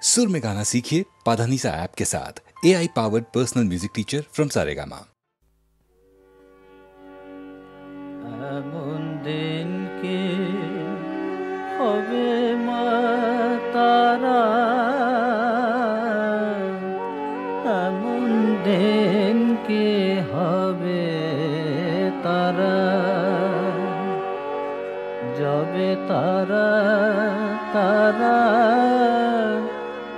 सुर में गाना सीखिए पाधानीसा ऐप के साथ। AI powered personal music teacher from Saregama. এমন দিন কি হবে মা তারা, এমন দিন কি হবে তারা, যাবে তারা তারা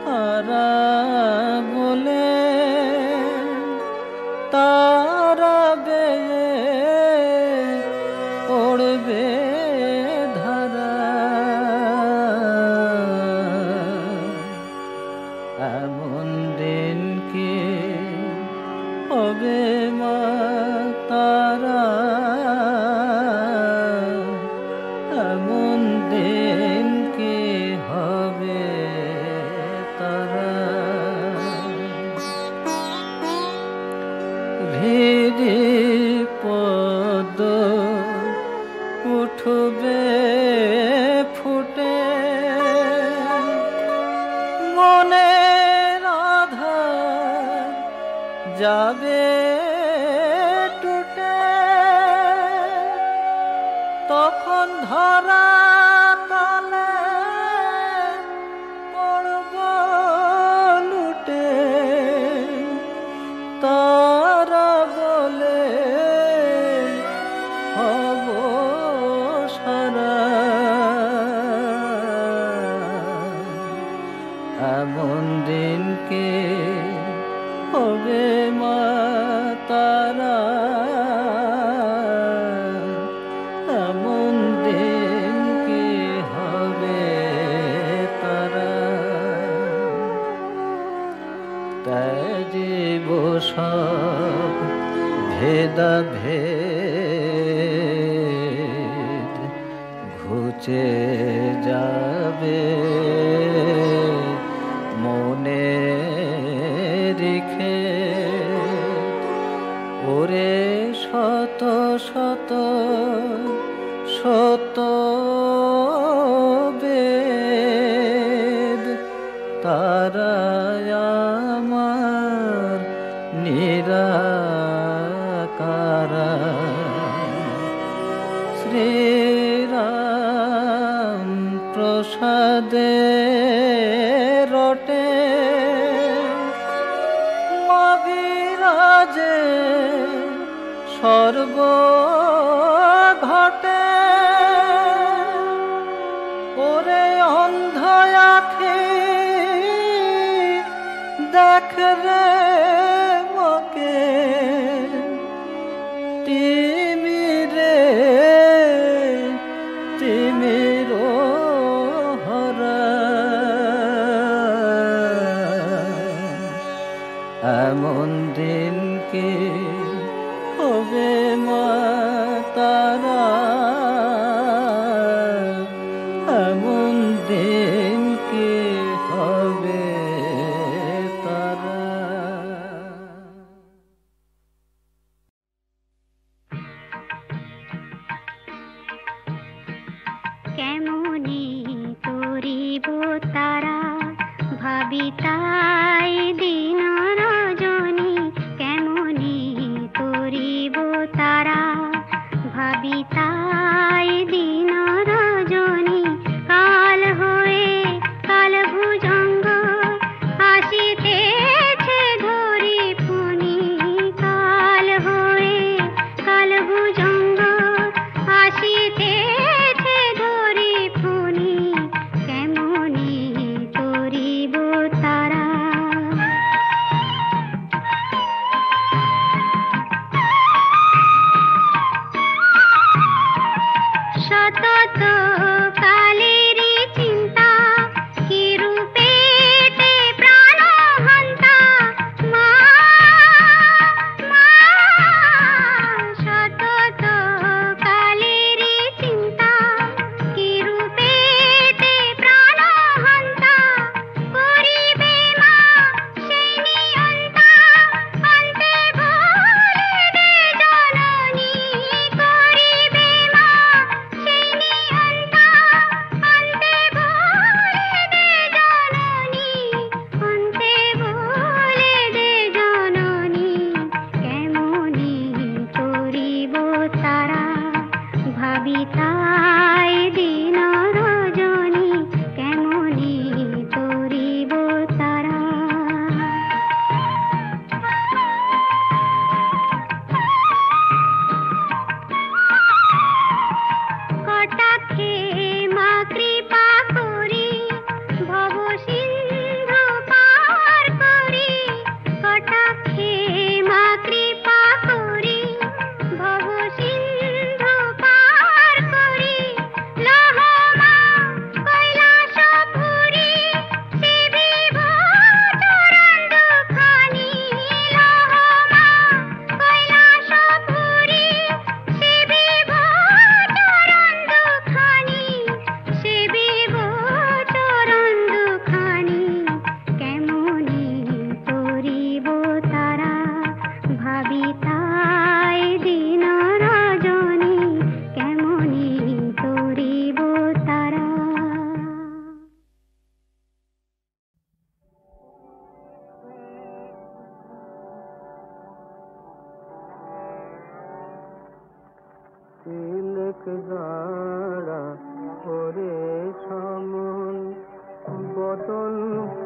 তারা বলে তারা বেয়ে পড়বে ধারা। এমন দিন কি হবে মা তারা, এমন দিন কি হবে তারা। হৃদি পদ উঠবে ফুটে, মনের আধার যাবে টুটে, তখন ধরা তলে পড়ব লুটে, তারা বলে হব সারা। এমন দিন কে হবে মা তারা, এমন দিন কে হবে তারা। ত্যাজিব সব ভেদাভেদ, ঘুচে যাবে মনে রেখে, ওরে শত শত শত বেদ, তারা আমার নিরাকারা। শ্রীরাম প্রসাদে রটে মবিরাজে সর্ব ঘটে, ওরে অন্ধ আঁখি দেখ রে মকে, তিমিরে তিমির হরা। এমন দিন কি হবে মা তারা, এমন দিন কি হবে তারা। কেমনি করিব তারা, ভাবি তাই দিন রজনী, কেমনি করিব তারা, ভাবি তাই দিন রজনী। কাল হয়ে কাল ভুজঙ্গ আসিতেছে ধরি ফণি, কাল হয়ে কাল ভুজঙ্গ আসিতেছে ধরি ফণি, কেমনি করিব তারা।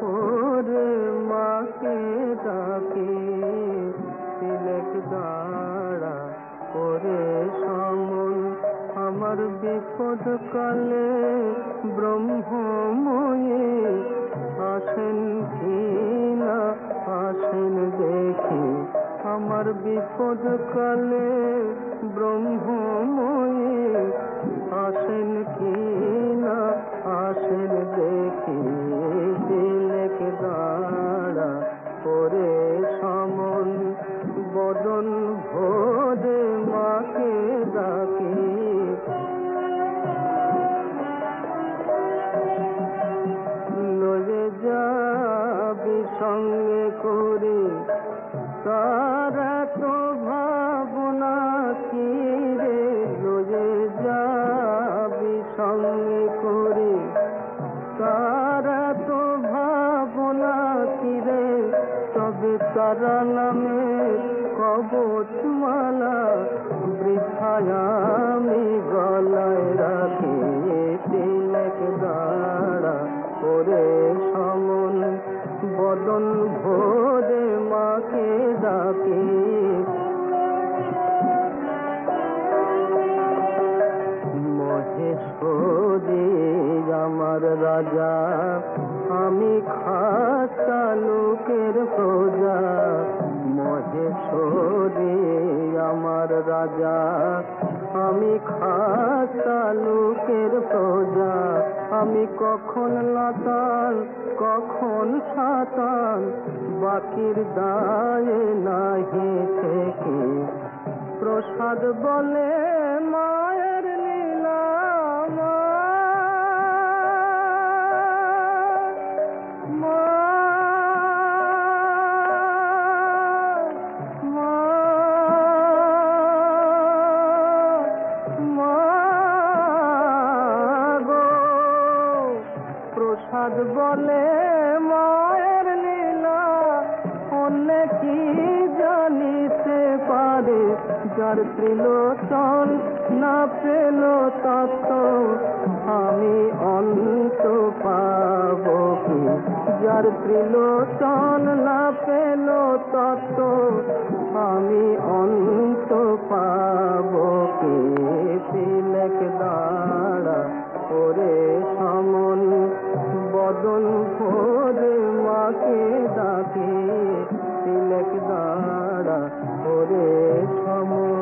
ভোরে মাকে ডাকি তিলক দাঁড়া করে সমন আমার বিপদ কালে ব্রহ্মময়ী আসেন কি না আসেন দেখি আমার বিপদ কালে ব্রহ্মময়ী আসেন কি না আসেন দেখি তিলক দাঁড়া করে সমন বদন ভোরে মাকে ডাকি লয়ে যাবি সঙ্গে করে তারা তো ভাবনা কি রে লয়ে যাবি সঙ্গে করে তারা তো ভাবনা কি রে তবে তারা নামে কবচমালা বৃথায় আমি গলায় রাখি তিলক দাঁড়া করে সমন বদন ভোরে মাকে ডাকি মহেশ্বরী আমার রাজা আমি খাসা লোকের প্রজা মহেশ্বরী আমার রাজা আমি খাসা লোকের প্রজা আমি কখন লাতান কখন সাতান বাকির দায়ে নাহি থেকে প্রসাদ বলে মায়ের লীলা প্রসাদ বলে মায়ের লীলা অন্য কি জানিতে পারে যার ত্রিলোচন না পেল তত্ত্ব আমি অন্ত পাব কি যার ত্রিলোচন না পেল তত্ত্ব আমি অন্ত পাব কি তিলক দাঁড়া করে সমন বদন ভোরে মাকে ডাকি তিলক দাঁড়া করে সমন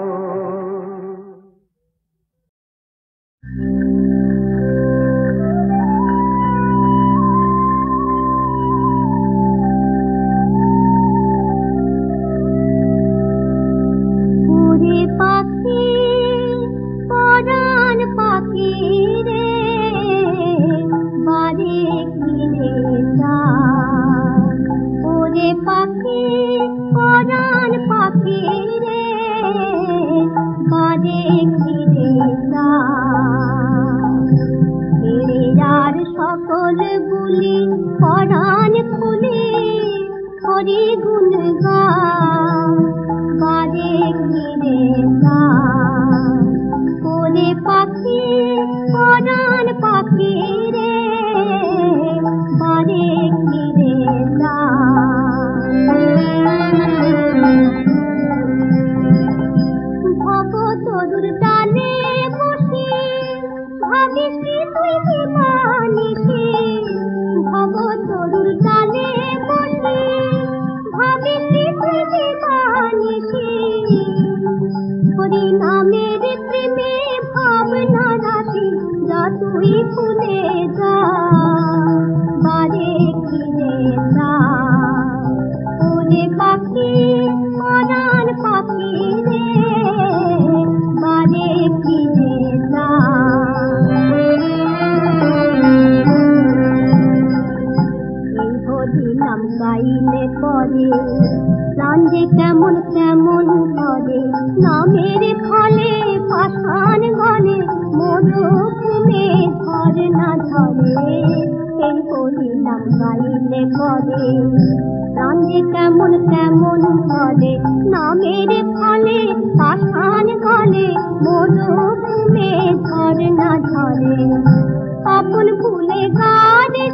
ওরে পাখি পরাণ পাখি রে বাড়ি ফিরে যা ওরে পাখি পরাণ পাখি রে বাড়ি ফিরে যা আর সকল গুলি পরাণ খুলে হরি গুণ গা বাড়ি ফিরে যা ওরে পাখি পরাণ পাখি রে বাড়ি ফিরে যা ভব তরুর ডালে বসে ভাবিস কি তুই দিবানিসে ভব তরুর ডালে বসে ভাবিস কি তুই দিবানিসে হরি নামের প্রেমে ভাবনা রাখি যা তুই ভুলে যা বারে ফিরে যা ওরে পাখি পরাণ পাখি রে বারে ফিরে যা এই হরি নাম গাইলে পরে প্রাণ যে কেমন কেমন করে নামের ফলে পাষাণ গলে মরুভূমে ধরে না ধরে এই হরি নাম গাইলে পরে প্রাণ যে কেমন কেমন করে নামের ফলে পাষাণ গলে মরুভূমে ধরে না ধরে আপন ভুলে গাড়ি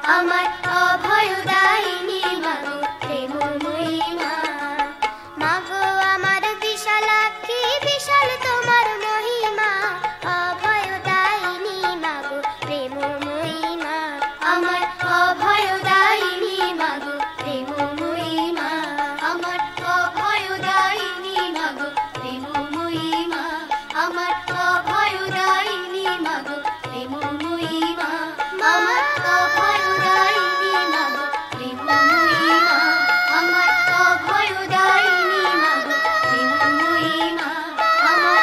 আমার অভয়দায়িনী মাগো প্রেমময়ী মা। মাগো আমার বিশালাক্ষী বিশাল তোমার মহিমা, অভয়দায়িনী মাগো প্রেমময়ী মা। আমার অভয়দায়িনী মাগো প্রেমময়ী মা। আমার অভয়দায়িনী মাগো প্রেমময়ী মা। আমার অভয়দায়িনী মাগো প্রেমময়ী মা। আমার অভয়দায়িনী মাগো প্রেমময়ী মা। আমার অভয়দায়িনী মাগো প্রেমময়ী মা। আমার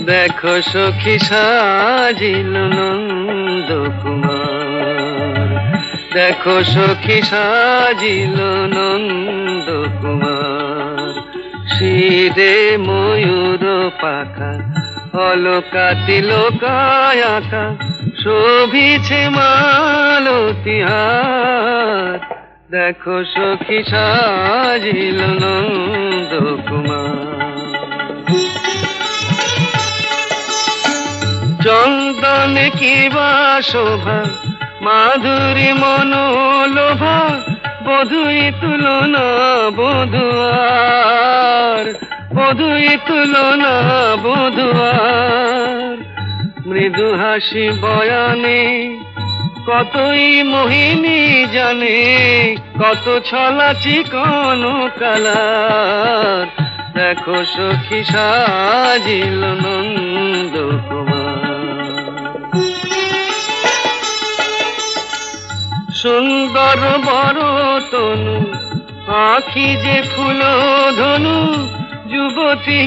দেখো সখী সাজিল নন্দ কুমার, দেখো সখী সাজিল নন্দ কুমার। শিরে ময়ূর পাখা অলকা তিলকায় আঁকা, শোভিছে মালতিহার। দেখো সখী সাজিল নন্দ কুমার। চন্দনে কিবা শোভা মাধুরী মনোলোভা, বধুই তুলনা বধুয়ার, বধুই তুলনা বধুয়ার। মৃদু হাসি বয়ানে কতই মোহিনী জানে, কত ছলা চিকন কালার। দেখো সখী সাজিল নন্দ কুমার। সুন্দর বড় তনু আখি যে ফুল ধনু, যুবতী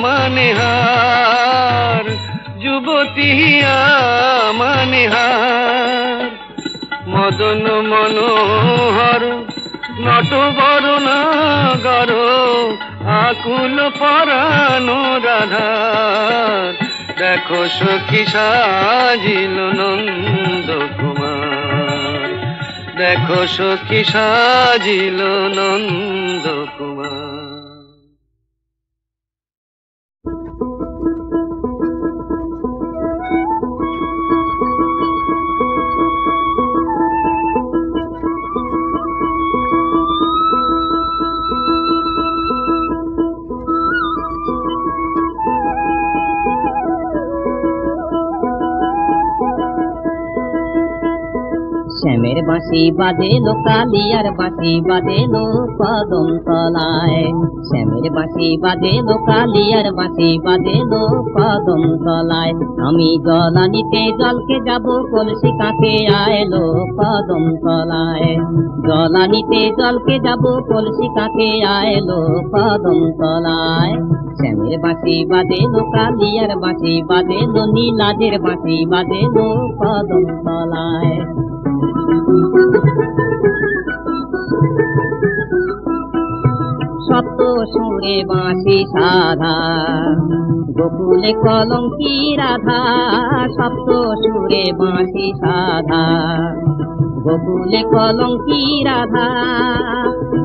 মানে হার, যুবতী মানে হার। মদন মনোহর নট বরুণাগর, আকুল পরানো রাধার। দেখো সখী সাজিল নন্দ কুমার, দেখো সখী সাজিল নন্দ কুমার। শ্যামের বাঁশি বাজেলো কালিয়ার বাঁশি বাজেলো কদম তলায়, শ্যামের বাঁশি বাজেলো কালিয়ার বাঁশি বাজেলো কদম তলায়। আমি জল আনিতে জলকে যাব কলসি কাকে আইলো কদম তলায়, জল আনিতে জলকে যাব কলসি কাকে আইলো কদম তলায়। শ্যামের বাঁশি বাজেলো কালিয়ার বাঁশি বাজেলো নীলাজের বাঁশি বাজেলো কদম তলায়। সপ্ত সুরে বাঁশি সাধা গোকুলে কলঙ্কি রাধা, সপ্ত সুরে বাঁশি সাধা গোকুলে কলঙ্কি রাধা।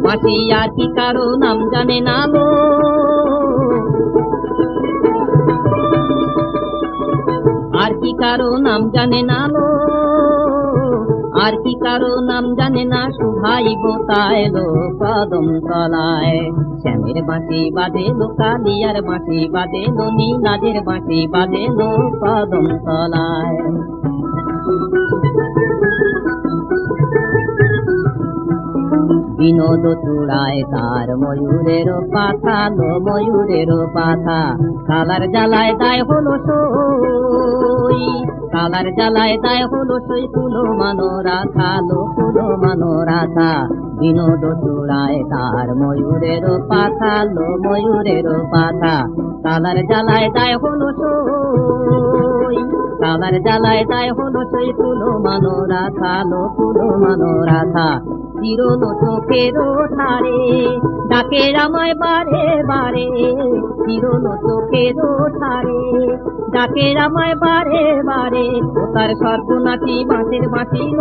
বাঁশি আর কি কারো নাম জানে না লো, আর কি কারো নাম জানে না লো, আর কি কারো নাম জানে না। শুভাইব তাইলো কদম তলায়, শ্যামের বাঁশি বাজেলো কালিয়ার বাঁশি বাজেলো নীলাজের বাঁশি বাজেলো কদম তলায়। বিনোদ চূড়ায় তার ময়ূরের পাখা লো ময়ূরের পাখা, কালার জ্বালায় দায় হলো সই, কালার জ্বালায় দায় হলো সই। ফুলো মানো রাখা লো ফুলো মানো রাখা, বিনোদ চূড়ায় তার ময়ূরের পাখা লো ময়ূরের পাখা, কালার জ্বালায় দায় হলো সই, কালার জ্বালায় দায় হলো সই। ফুলো মানো রাখা লো ফুলো মানো রাখা, চিরলো চোখের ধারে, ডাকে আমায় বারে বারে, চিরলো চোখের ধারে, ডাকে আমায় বারে বারে। ও তার সর্বনাশী বাঁশের বাঁচিল,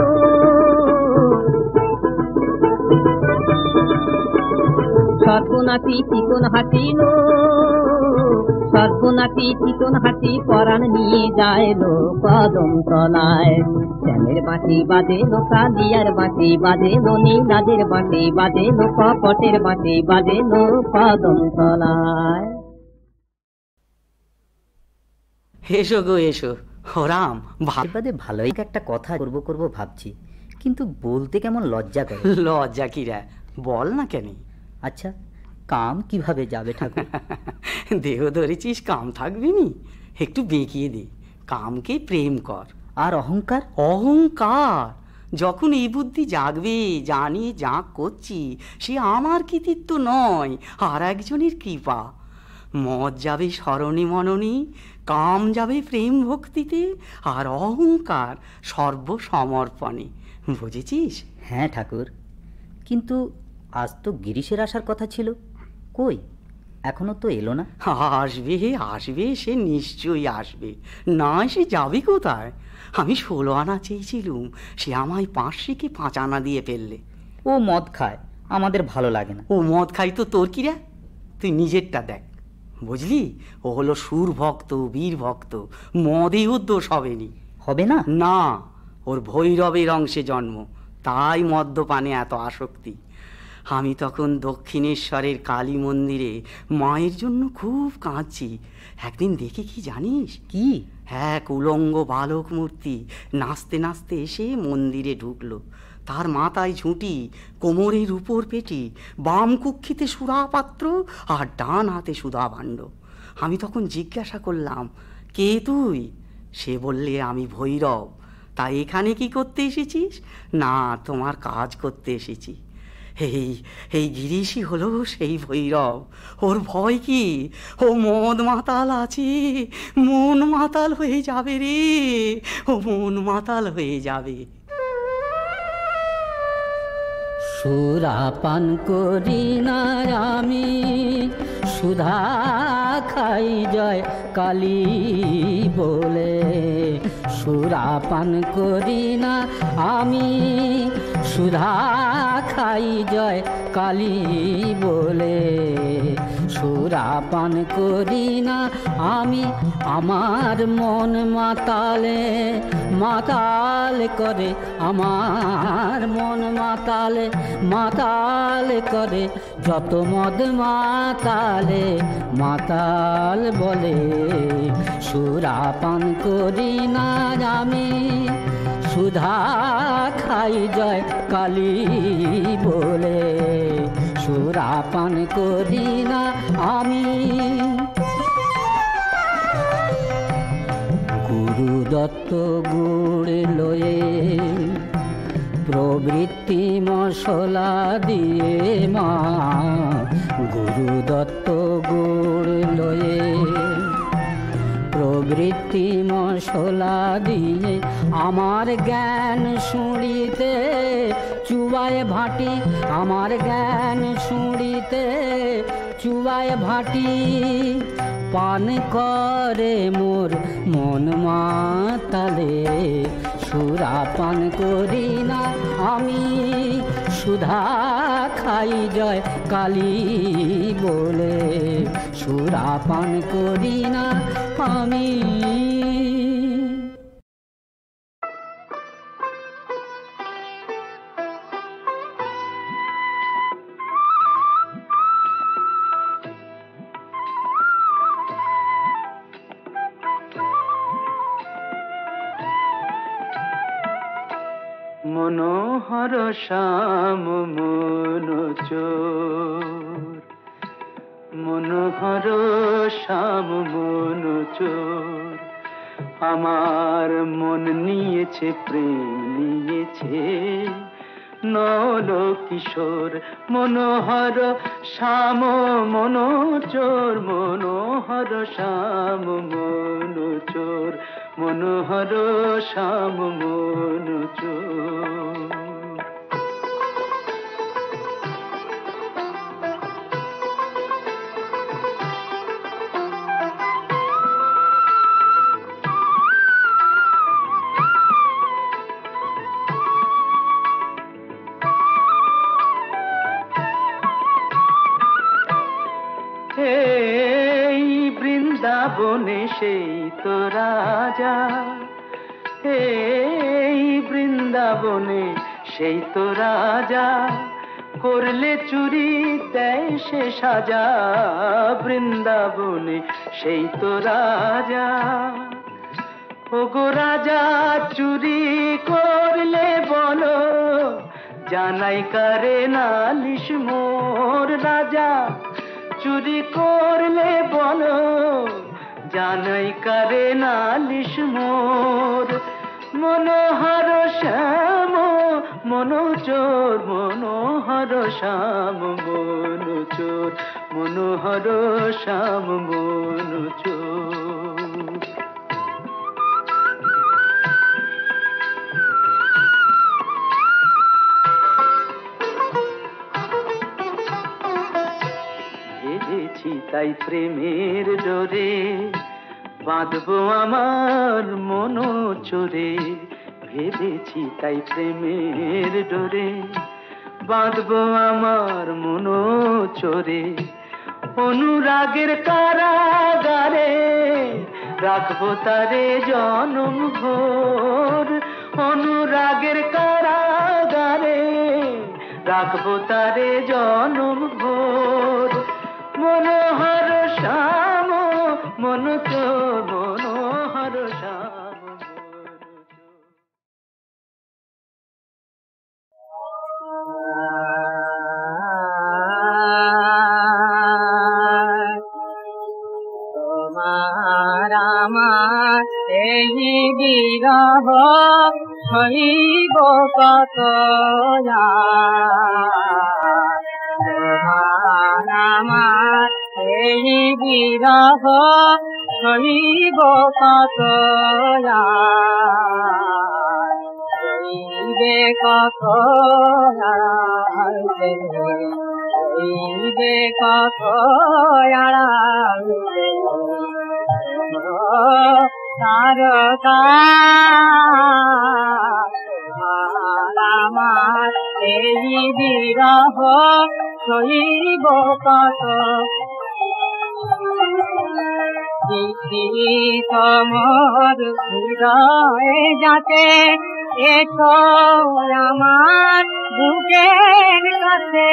সর্বনাশী চিকন হাসিল, সর্বনাশী চিকন হাসি পরাণ নিয়ে যায় লো কদম তলায়। শ্যামের বাঁশি বাজে লো, কালিয়ার বাঁশি বাজে লো, নীলাদের বাঁশি বাজে লো, কপটের বাঁশি বাজে লো কদম তলায়। এসো গো এসো। ও রাম, বাদে ভালোই একটা কথা করব ভাবছি, কিন্তু বলতে কেমন লজ্জা করে। লজ্জা কি রে, বল না কেন। আচ্ছা, কাম কিভাবে যাবে ঠাকুর? দেহ ধরেছিস, কাম থাকবি নি? একটু বেঁকিয়ে দে, কামকে প্রেম কর। আর অহংকার? অহংকার যখন এই বুদ্ধি জাগবে, জানি যা করছি সে আমার কৃতিত্ব নয়, আর একজনের কৃপা। মদ যাবে স্মরণে মননে, কাম যাবে প্রেম ভক্তিতে, আর অহংকার সর্বসমর্পণে। বুঝেছিস? হ্যাঁ ঠাকুর, কিন্তু আজ তো গিরিশের আসার কথা ছিল, কই এখনো তো এলো না। আসবে আসবে, সে নিশ্চয়ই আসবে, না সে যাবে কোথায়? আমি 16 আনা চেয়েছিলুম, সে আমায় 5 5 আনা দিয়ে ফেললে। ও মদ খায়, আমাদের ভালো লাগে না। ও মদ খাই তো তোর কি রে? তুই নিজেরটা দেখ, বুঝলি? ও হলো সুর ভক্ত, বীর ভক্ত, মদে ওর দোষ হবেনি। হবে না? না, ওর ভৈরবের অংশে জন্ম, তাই মদ্যপানে এত আসক্তি। আমি তখন দক্ষিণেশ্বরের কালী মন্দিরে মায়ের জন্য খুব কাঁদছি। একদিন দেখে কি জানিস? কি? এক উলঙ্গ বালক মূর্তি নাচতে নাচতে এসে মন্দিরে ঢুকলো। তার মাথায় ঝুঁটি, কোমরের উপর পেটি, বাম কুক্ষিতে সুরাপাত্র আর ডান হাতে সুধাভাণ্ড। আমি তখন জিজ্ঞাসা করলাম, কে তুই? সে বললে, আমি ভৈরব। তা এখানে কি করতে এসেছিস? না, তোমার কাজ করতে এসেছি। এই গিরিশই হলো সেই ভৈরব। ওর ভয় কি? ও মদ মাতাল আছে, মন মাতাল হয়ে যাবে রে, ও মন মাতাল হয়ে যাবে। সুরাপান করি না আমি, সুধা খাই জয় কালী বলে। সুরাপান করি না আমি, সুধা খাই জয় কালী বলে। সুরাপান করি না আমি, আমার মন মাতালে মাতাল করে, আমার মন মাতালে মাতাল করে। যত মদ মাতালে মাতাল বলে। সুরাপান করি না আমি, সুধা খাই জয় কালী বলে। সুরাপান করি না আমি। গুরু দত্ত গুড় লয়ে, প্রবৃত্তি মশলা দিয়ে মা। গুরু দত্ত গুড় লয়ে, প্রবৃত্তি মশলা দিয়ে আমার জ্ঞান শুনিতে চুবায় ভাটি। আমার জ্ঞান শুনিতে চুবায় ভাটি। পান করে মোর মন মাতালে। সুরাপান করি না আমি, সুধা খাই জয় কালী বলে। সুরাপান করি না আমি। মনোহর শ্যাম মনোচোর, মনোহর শ্যাম মনোচোর। আমার মন নিয়েছে, প্রেম নিয়েছে নল কিশোর। মনোহর শ্যাম মনোচোর, মনোহর শ্যাম মনোচোর, মনোহর শ্যাম মনোচোর। সেই তো রাজা, এই বৃন্দাবনে সেই তো রাজা, করলে চুরি দেয় সে সাজা, বৃন্দাবনে সেই তো রাজা। ওগো রাজা চুরি করলে বলো, জানাই কারে নালিশ মোর রাজা, চুরি করলে বলো, জানাই কারে নালিশ মোর। মনোহর শ্যাম মনোচোর, মনোহর শ্যাম মনোচোর, মনোহর শ্যাম মনোচোর। ভেবেছি তাই প্রেমের ডোরে, বাঁধবো আমার মনোচোরে, ভেবেছি তাই প্রেমের ডোরে, বাঁধবো আমার মনোচোরে। অনুরাগের কারাগারে রাখবো তারে জনম ভোর, অনুরাগের কারাগারে রাখবো তারে জনম ভোর। মনোহর শ্যাম মনোচোর, মনোহর শ্যাম মনোচোর। তোমার আমার এই বিরহ সইব কত, তোমার আমার এই বিরহ সইব কত, সইবে কত, সইবে কত তারকা। তোমার আমার এই বিরহ সইব কত, তোমার হৃদয়ে যাতে এসো আমার বুকের কাছে,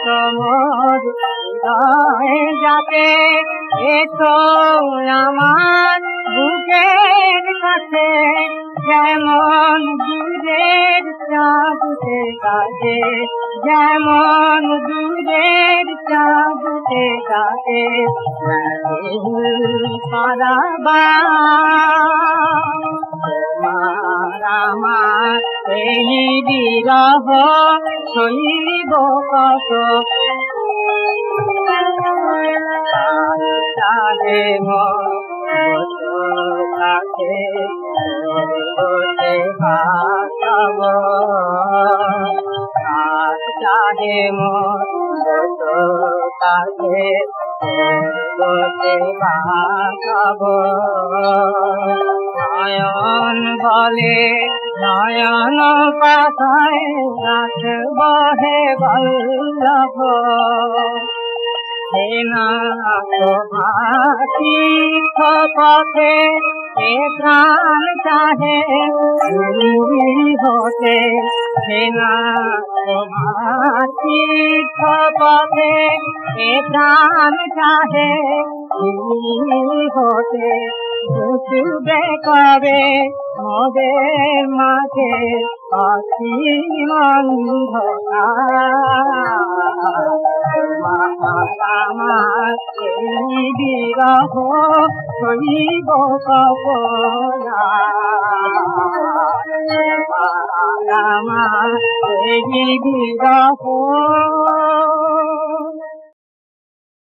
তোমার হৃদয়ে যাতে এসো আমার বুকের কাছে, যেমন দূরের চাঁদে কাছে, যেমন দূরের চাঁদে কাছে তোমার আমার এই বিরহ সইব কত, চাহে মতে ভাসাব, চাহে মতে ভাসাব। নয়ন বলে নয়ন পাতায় রাখব হে বল্লভ, হে নাথ তীর্থ পথে এ প্রাণ চাহে হতে, হে নাথ তীর্থ পথে এ প্রাণ চাহে হতে। বুঝবে কবে মোদের মাঝে অসীম অন্ধকার, আমার এই বিরহ সইব কপনা, আমার এই বিরহ